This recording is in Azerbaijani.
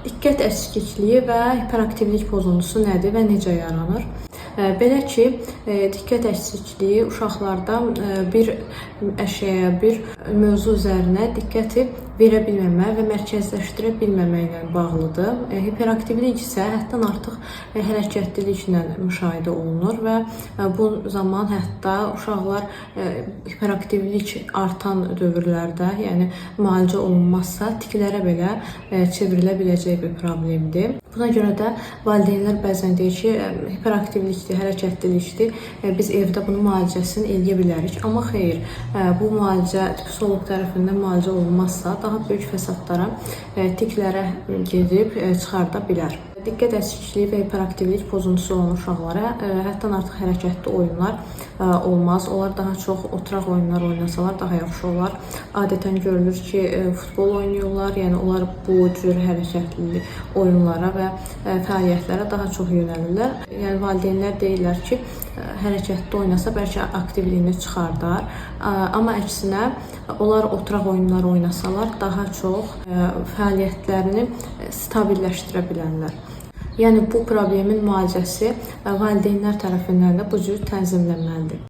Diqqət eksikliyi və hiperaktivlik pozuntusu nədir və necə yaranır? Belə ki, diqqət eksikliyi uşaqlarda bir əşyaya, bir mövzu üzərinə diqqəti verə bilməmə və mərkəzləşdirə bilməmə ilə bağlıdır. Hiperaktivlik isə həddən artıq hərəkətliliklə müşahidə olunur və bu zaman hətta uşaqlar hiperaktivlik artan dövrlərdə, yəni müalicə olunmazsa tiklərə belə çevrilə biləcək bir problemdir. Buna görə də valideynlər bəzən deyir ki, hiperaktivlikdir, hərəkətlilikdir, biz evdə bunun müalicəsini eləyə bilərik. Amma xeyr, bu müalicə psixoloq tərəfindən müalicə olunmazsa daha böyük fəsadlara, tiklərə gedib çıxarda bilər. Diqqət eksikliyi və hiperaktivlik pozuntusu olan uşaqlara həddən artıq hərəkətli oyunlar olmaz. Onlar daha çox oturaq oyunlar oynasalar daha yaxşı olar. Adətən görülür ki, futbol oynayırlar, yəni onlar bu cür hərəkətli oyunlara və fəaliyyətlərə daha çox yönəlirlər. Yəni valideynlər deyirlər ki, hərəkətli oynasa bəlkə aktivliyini çıxardar. Amma əksinə onlar oturaq oyunlar oynasalar daha çox fəaliyyətlərini stabilləşdirə bilərlər. Yəni bu problemin müalicəsi valideynlər tərəfindən də bu cür tənzimlənməlidir.